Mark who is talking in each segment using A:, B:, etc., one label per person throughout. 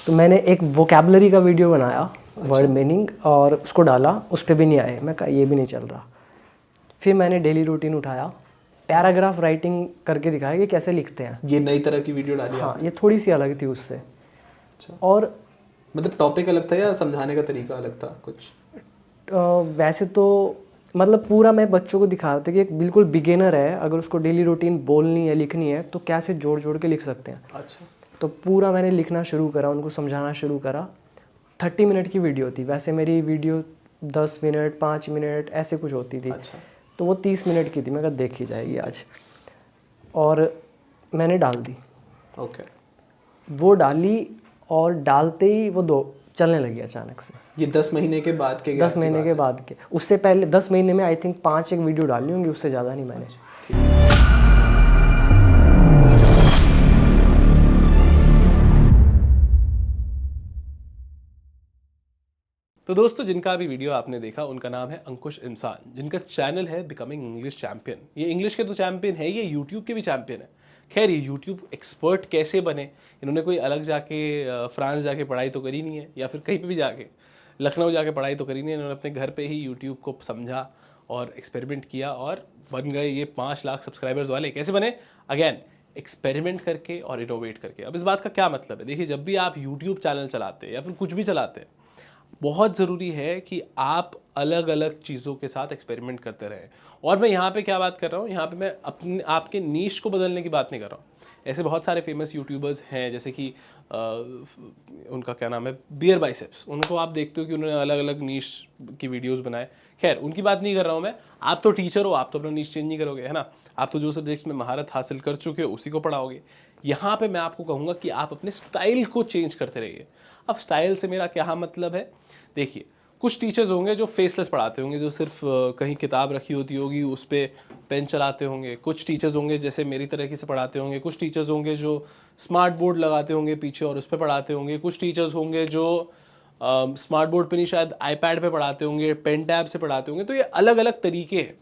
A: तो मैंने एक वोकेबलरी का वीडियो बनाया, वर्ड मीनिंग, और उसको डाला, उस पर भी नहीं आए। मैं कहा ये भी नहीं चल रहा। फिर मैंने डेली रूटीन उठाया, पैराग्राफ राइटिंग करके दिखाया कि कैसे लिखते हैं।
B: ये नई तरह की वीडियो डाली
A: हाँ,
B: आपने?
A: ये थोड़ी सी अलग थी उससे।
B: अच्छा,
A: और
B: मतलब टॉपिक अलग था या समझाने का तरीका अलग था कुछ?
A: वैसे तो मतलब पूरा मैं बच्चों को दिखा रहा था कि एक बिल्कुल बिगिनर है, अगर उसको डेली रूटीन बोलनी है, लिखनी है, तो कैसे जोड़ जोड़ के लिख सकते हैं।
B: अच्छा।
A: तो पूरा मैंने लिखना शुरू करा, उनको समझाना शुरू करा। 30 मिनट की वीडियो थी, वैसे मेरी वीडियो 10 मिनट 5 मिनट ऐसे कुछ होती थी।
B: अच्छा।
A: तो वो 30 मिनट की थी। मैं कहा देखी जाएगी आज, और मैंने डाल दी।
B: ओके।
A: वो डाली, और डालते ही वो दो चलने लगी अचानक से।
B: ये 10 महीने के बाद के
A: 10
B: गैप की
A: महीने
B: बात
A: के
B: है?
A: बाद के, उससे पहले 10 महीने में आई थिंक 5 एक वीडियो डाली होंगी, उससे ज़्यादा नहीं मैंने।
C: तो दोस्तों, जिनका अभी वीडियो आपने देखा उनका नाम है अंकुश इंसान, जिनका चैनल है बिकमिंग इंग्लिश चैंपियन। ये इंग्लिश के तो चैंपियन है, ये यूट्यूब के भी चैंपियन है। खैर, ये यूट्यूब एक्सपर्ट कैसे बने? इन्होंने कोई अलग जाके फ्रांस जाके पढ़ाई तो करी नहीं है, या फिर कहीं पे भी जाके लखनऊ जाके पढ़ाई तो करी नहीं है। इन्होंने अपने घर पे ही यूट्यूब को समझा और एक्सपेरिमेंट किया और बन गए ये 5 लाख सब्सक्राइबर्स वाले। कैसे बने? अगेन, एक्सपेरिमेंट करके और इनोवेट करके। अब इस बात का क्या मतलब है? देखिए, जब भी आप यूट्यूब चैनल चलाते हैं या फिर कुछ भी चलाते हैं, बहुत ज़रूरी है कि आप अलग अलग चीज़ों के साथ एक्सपेरिमेंट करते रहें। और मैं यहाँ पे क्या बात कर रहा हूँ, यहाँ पे मैं अपने आपके नीश को बदलने की बात नहीं कर रहा हूँ। ऐसे बहुत सारे फेमस यूट्यूबर्स हैं, जैसे कि उनका क्या नाम है, बियर बाइसेप्स। उनको आप देखते हो कि उन्होंने अलग अलग नीश की वीडियोस बनाए। खैर, उनकी बात नहीं कर रहा हूँ मैं। आप तो टीचर हो, आप तो अपना नीश चेंज नहीं करोगे, है ना? आप तो जो सब्जेक्ट्स में महारत हासिल कर चुके हो उसी को पढ़ाओगे। यहाँ पे मैं आपको कहूँगा कि आप अपने स्टाइल को चेंज करते रहिए। अब स्टाइल से मेरा क्या मतलब है? देखिए, कुछ टीचर्स होंगे जो फेसलेस पढ़ाते होंगे, जो सिर्फ कहीं किताब रखी होती होगी उस पर पेन चलाते होंगे। कुछ टीचर्स होंगे जैसे मेरी तरीके से पढ़ाते होंगे। कुछ टीचर्स होंगे जो स्मार्ट बोर्ड लगाते होंगे पीछे और उस पर पढ़ाते होंगे। कुछ टीचर्स होंगे जो स्मार्ट बोर्ड पे नहीं, शायद आईपैड पे पढ़ाते होंगे, पेन टैब से पढ़ाते होंगे। तो ये अलग अलग तरीके हैं,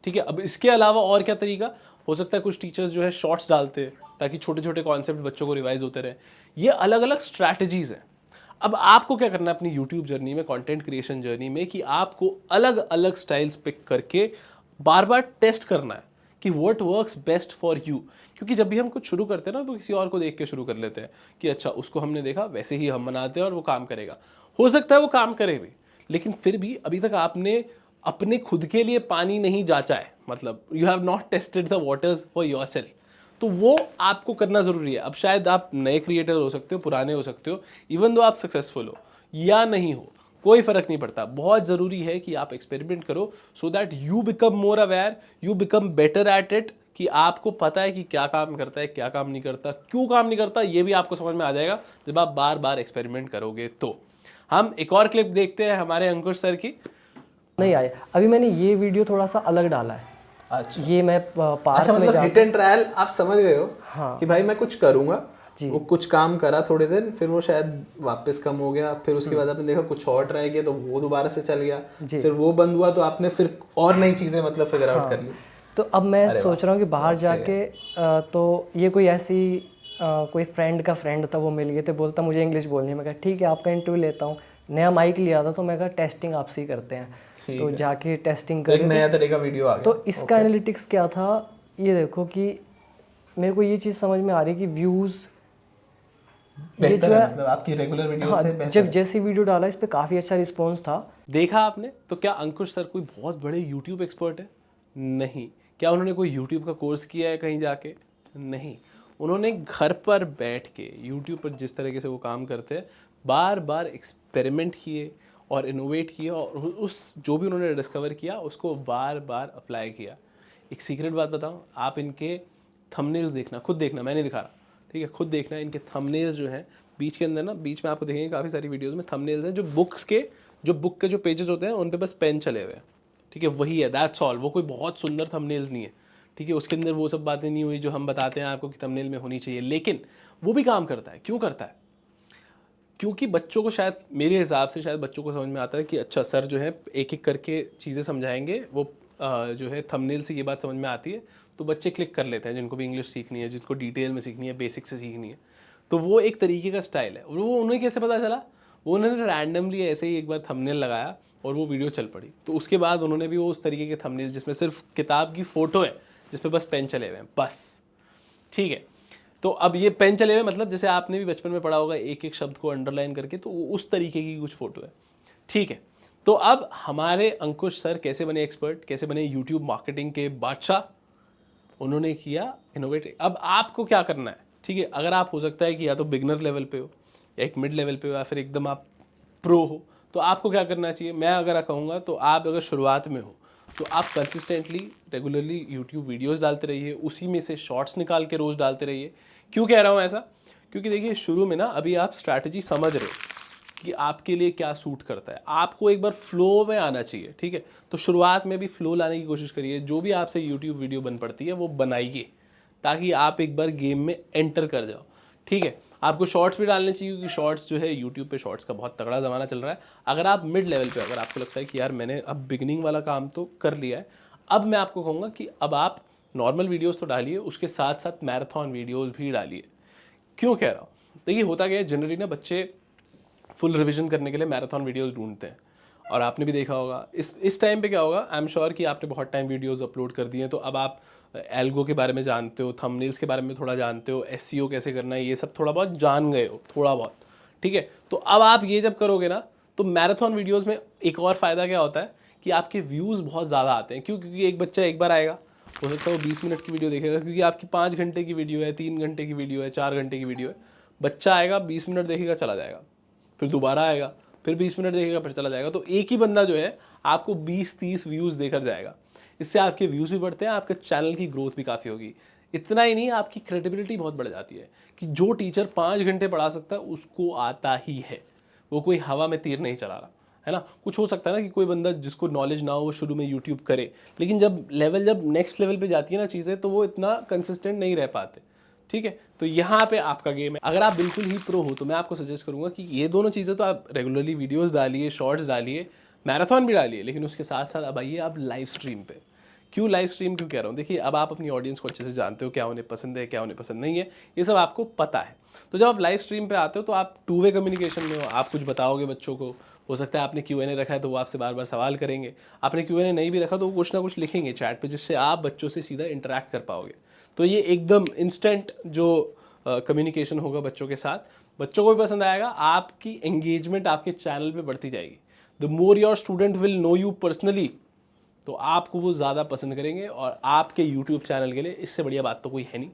C: ठीक है। अब इसके अलावा और क्या तरीका हो सकता है? कुछ टीचर्स जो है शॉर्ट्स डालते हैं ताकि छोटे छोटे कॉन्सेप्ट बच्चों को रिवाइज होते रहे। ये अलग अलग स्ट्रैटेजीज हैं। अब आपको क्या करना है अपनी यूट्यूब जर्नी में, कंटेंट क्रिएशन जर्नी में, कि आपको अलग अलग स्टाइल्स पिक करके बार बार टेस्ट करना है कि what works best for you. क्योंकि जब भी हम कुछ शुरू करते हैं ना, तो किसी और को देख के शुरू कर लेते हैं कि अच्छा, उसको हमने देखा वैसे ही हम बनाते हैं और वो काम करेगा। हो सकता है वो काम करे भी, लेकिन फिर भी अभी तक आपने अपने खुद के लिए पानी नहीं जांचा है। मतलब you have not tested the waters for yourself. तो वो आपको करना ज़रूरी है। अब शायद आप नए क्रिएटर हो सकते हो, पुराने हो सकते हो, इवन दो आप सक्सेसफुल हो या नहीं हो, कोई फ़र्क नहीं पड़ता। बहुत ज़रूरी है कि आप एक्सपेरिमेंट करो, so that you become more aware, you become better at it. कि आपको पता है कि क्या काम करता है, क्या काम नहीं करता, क्यों काम नहीं करता, ये भी आपको समझ में आ जाएगा जब आप बार बार एक्सपेरिमेंट करोगे। तो हम एक और क्लिप देखते हैं हमारे अंकुश सर की।
A: नहीं आए। अभी मैंने ये वीडियो थोड़ा सा अलग डाला है।
B: अच्छा।
A: ये मैं
B: अच्छा,
A: पार्क में
B: मतलब
A: जा,
B: हिट एंड ट्रायल आप समझ गए हो?
A: हाँ
B: कि भाई मैं कुछ करूंगा।
A: जी।
B: वो कुछ काम करा थोड़े दिन, फिर वो शायद वापस कम हो गया, फिर उसके बाद आपने देखा कुछ और ट्राई किया तो वो दोबारा से चल गया,
A: जी।
B: फिर वो बंद हुआ तो आपने फिर और नई चीजें मतलब फिगर आउट कर ली।
A: तो अब मैं
B: अरे
A: सोच
B: वाह,
A: रहा हूँ कि बाहर
B: बहुत सही
A: जाके तो ये कोई ऐसी कोई फ्रेंड का फ्रेंड था, वो मिल गए थे, बोलता मुझे इंग्लिश बोलनी है। मैं कहा ठीक है, आपका इंटरव्यू लेता हूँ। नया माइक लिया था, तो मैं कहा टेस्टिंग आपसे ही करते हैं।
B: ठीक
A: तो
B: है।
A: जाके टेस्टिंग
B: तो एक
A: करी।
B: नया तरह का वीडियो आ गया।
A: तो इसका एनालिटिक्स क्या था, ये देखो कि मेरे को ये चीज़ समझ में आ रही है कि व्यूज़ ये
B: बेहतर
A: जो
B: है,
A: है,
B: मतलब आपकी रेगुलर वीडियो
A: हाँ,
B: से बेहतर
A: जब
B: है।
A: जैसी वीडियो डाला इस पे काफ़ी अच्छा रिस्पॉन्स था।
C: देखा आपने? तो क्या अंकुश सर कोई बहुत बड़े यूट्यूब एक्सपर्ट है? नहीं। क्या उन्होंने कोई यूट्यूब का कोर्स किया है कहीं जाके? नहीं। उन्होंने घर पर बैठ के यूट्यूब पर जिस तरीके से वो काम करते हैं, बार बार एक्सपेरिमेंट किए और इनोवेट किया, और उस जो भी उन्होंने डिस्कवर किया उसको बार बार अप्लाई किया। एक सीक्रेट बात बताऊं, आप इनके थंबनेल्स देखना, खुद देखना, मैं नहीं दिखा रहा, ठीक है? खुद देखना। इनके थंबनेल्स जो हैं बीच के अंदर ना, बीच में आपको देखेंगे काफ़ी सारी वीडियोस में थंबनेल्स हैं जो बुक के जो पेजेस होते हैं उन पे बस पेन चले हुए हैं, ठीक है? वही है, दैट्स ऑल। वो कोई बहुत सुंदर थंबनेल्स नहीं है, ठीक है? उसके अंदर वो सब बातें नहीं हुई जो हम बताते हैं आपको कि थंबनेल में होनी चाहिए, लेकिन वो भी काम करता है। क्यों करता है? क्योंकि बच्चों को, शायद मेरे हिसाब से, शायद बच्चों को समझ में आता है कि अच्छा, सर जो है एक एक करके चीज़ें समझाएंगे। वो जो है थंबनेल से ये बात समझ में आती है, तो बच्चे क्लिक कर लेते हैं, जिनको भी इंग्लिश सीखनी है, जिनको डिटेल में सीखनी है, बेसिक से सीखनी है। तो वो एक तरीके का स्टाइल है। और वो उन्हें कैसे पता चला, वो उन्होंने रैंडमली ऐसे ही एक बार थंबनेल लगाया और वो वीडियो चल पड़ी। तो उसके बाद उन्होंने भी वो उस तरीके के थंबनेल जिसमें सिर्फ किताब की फ़ोटो है, जिसपे बस पेन चले हुए हैं बस, ठीक है। तो अब ये पेन चले हुए मतलब जैसे आपने भी बचपन में पढ़ा होगा एक एक शब्द को अंडरलाइन करके, तो उस तरीके की कुछ फ़ोटो है, ठीक है। तो अब हमारे अंकुश सर कैसे बने एक्सपर्ट, कैसे बने यूट्यूब मार्केटिंग के बादशाह, उन्होंने किया इनोवेटिव। अब आपको क्या करना है, ठीक है, अगर आप हो सकता है कि या तो बिगनर लेवल पे हो या एक मिड लेवल पे हो या फिर एकदम आप प्रो हो, तो आपको क्या करना चाहिए, मैं अगर कहूँगा तो आप अगर शुरुआत में हो तो आप कंसिस्टेंटली रेगुलरली यूट्यूब वीडियोस डालते रहिए, उसी में से शॉर्ट्स निकाल के रोज़ डालते रहिए। क्यों कह रहा हूँ ऐसा, क्योंकि देखिए शुरू में ना अभी आप स्ट्रैटेजी समझ रहे हो कि आपके लिए क्या सूट करता है, आपको एक बार फ्लो में आना चाहिए, ठीक है। तो शुरुआत में भी फ्लो लाने की कोशिश करिए, जो भी आपसे यूट्यूब वीडियो बन पड़ती है वो बनाइए ताकि आप एक बार गेम में एंटर कर जाओ, ठीक है। आपको शॉर्ट्स भी डालने चाहिए क्योंकि शॉर्ट्स जो है यूट्यूब पे शॉर्ट्स का बहुत तगड़ा ज़माना चल रहा है। अगर आप मिड लेवल पे, अगर आपको लगता है कि यार मैंने अब बिगनिंग वाला काम तो कर लिया है, अब मैं आपको कहूँगा कि अब आप नॉर्मल वीडियोस तो डालिए, उसके साथ साथ मैराथन वीडियोस भी डालिए। क्यों कह रहा हूँ, देखिए होता क्या है, जनरली ना बच्चे फुल रिवीजन करने के लिए मैराथन वीडियोस ढूंढते हैं, और आपने भी देखा होगा इस टाइम पे क्या होगा, आई एम श्योर कि आपने बहुत टाइम वीडियोस अपलोड कर दिए हैं, तो अब आप एल्गो के बारे में जानते हो, थंबनेल्स के बारे में थोड़ा जानते हो, एसईओ कैसे करना है, ये सब थोड़ा बहुत जान गए हो, थोड़ा बहुत, ठीक है। तो अब आप ये जब करोगे ना, तो मैराथन वीडियोज़ में एक और फ़ायदा क्या होता है कि आपके व्यूज़ बहुत ज़्यादा आते हैं। क्यों, क्योंकि एक बच्चा एक बार आएगा, हो सकता है वो 20 मिनट की वीडियो देखेगा, क्योंकि आपकी 5 घंटे की वीडियो है, 3 घंटे की वीडियो है, 4 घंटे की वीडियो है, बच्चा आएगा 20 मिनट देखेगा चला जाएगा, फिर दोबारा आएगा, फिर 20 मिनट देखेगा, फिर चला जाएगा। तो एक ही बंदा जो है आपको 20-30 व्यूज़ देकर जाएगा। इससे आपके व्यूज़ भी बढ़ते हैं, आपके चैनल की ग्रोथ भी काफ़ी होगी। इतना ही नहीं, आपकी क्रेडिबिलिटी बहुत बढ़ जाती है कि जो टीचर 5 घंटे पढ़ा सकता है उसको आता ही है, वो कोई हवा में तीर नहीं चला रहा है ना। कुछ हो सकता है ना कि कोई बंदा जिसको नॉलेज ना हो वो शुरू में यूट्यूब करे, लेकिन जब नेक्स्ट लेवल पे जाती है ना चीज़ें, तो वो इतना कंसिस्टेंट नहीं रह पाते, ठीक है। तो यहाँ पे आपका गेम है। अगर आप बिल्कुल ही प्रो हो तो मैं आपको सजेस्ट करूंगा कि ये दोनों चीज़ें तो आप रेगुलरली वीडियोस डालिए, शॉर्ट्स डालिए, मैराथन भी डालिए, लेकिन उसके साथ साथ अब आइए आप लाइव स्ट्रीम पे। क्यों लाइव स्ट्रीम क्यों कह रहा हूँ, देखिए अब आप अपनी ऑडियंस को अच्छे से जानते हो, क्या उन्हें पसंद है, क्या उन्हें पसंद नहीं है, ये सब आपको पता है। तो जब आप लाइव स्ट्रीम पे आते हो तो आप 2 वे कम्युनिकेशन में हो, आप कुछ बताओगे बच्चों को, हो सकता है आपने Q&A रखा है तो वो आपसे बार बार सवाल करेंगे, आपने Q&A नहीं भी रखा तो वो कुछ ना कुछ लिखेंगे चैट पे, जिससे आप बच्चों से सीधा इंटरेक्ट कर पाओगे। तो ये एकदम इंस्टेंट जो कम्युनिकेशन होगा बच्चों के साथ, बच्चों को भी पसंद आएगा, आपकी एंगेजमेंट आपके चैनल पे बढ़ती जाएगी। The more your student will know you personally, तो आपको वो ज़्यादा पसंद करेंगे, और आपके यूट्यूब चैनल के लिए इससे बढ़िया बात तो कोई है नहीं।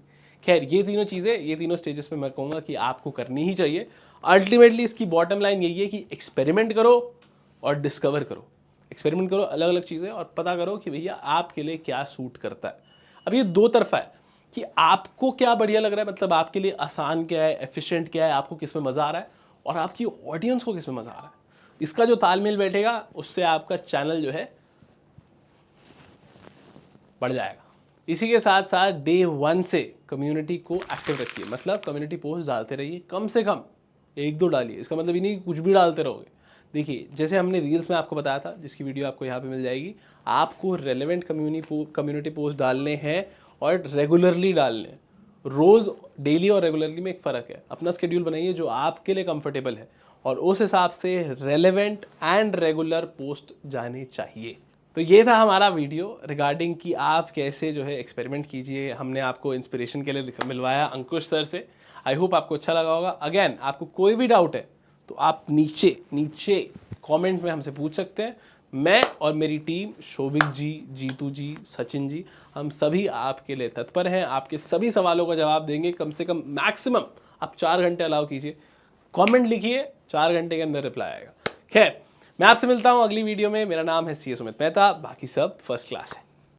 C: खैर, ये तीनों चीज़ें, ये तीनों स्टेजेस पे मैं कहूँगा कि आपको करनी ही चाहिए। अल्टीमेटली इसकी बॉटम लाइन यही है कि एक्सपेरिमेंट करो और डिस्कवर करो। एक्सपेरिमेंट करो अलग अलग चीज़ें और पता करो कि भैया आपके लिए क्या सूट करता है। अब ये दो तरफा है कि आपको क्या बढ़िया लग रहा है, मतलब आपके लिए आसान क्या है, एफिशिएंट क्या है, आपको किस में मज़ा आ रहा है, और आपकी ऑडियंस को किस में मज़ा आ रहा है। इसका जो तालमेल बैठेगा उससे आपका चैनल जो है बढ़ जाएगा। इसी के साथ साथ डे 1 से कम्युनिटी को एक्टिव रखिए, मतलब कम्युनिटी पोस्ट डालते रहिए, कम से कम 1-2 डालिए। इसका मतलब ये नहीं कि कुछ भी डालते रहोगे। देखिए जैसे हमने रील्स में आपको बताया था, जिसकी वीडियो आपको यहाँ पे मिल जाएगी, आपको रेलेवेंट कम्युनिटी पोस्ट डालने हैं और रेगुलरली डालने हैं। रोज़, डेली और रेगुलरली में एक फ़र्क है। अपना शेड्यूल बनाइए जो आपके लिए कंफर्टेबल है, और उस हिसाब से रेलेवेंट एंड रेगुलर पोस्ट जाने चाहिए। तो ये था हमारा वीडियो रिगार्डिंग कि आप कैसे जो है एक्सपेरिमेंट कीजिए। हमने आपको इंस्पिरेशन के लिए मिलवाया अंकुश सर से। आई होप आपको अच्छा लगा होगा। अगेन, आपको कोई भी डाउट है तो आप नीचे कमेंट में हमसे पूछ सकते हैं। मैं और मेरी टीम, शोभिक जी, जीतू जी, सचिन जी, हम सभी आपके लिए तत्पर हैं। आपके सभी सवालों का जवाब देंगे। कम से कम मैक्सिमम आप 4 घंटे अलाउ कीजिए, कमेंट लिखिए, 4 घंटे के अंदर रिप्लाई आएगा। खैर, मैं आपसे मिलता हूं अगली वीडियो में। मेरा नाम है CS सुमित मेहता, बाकी सब फर्स्ट क्लास है।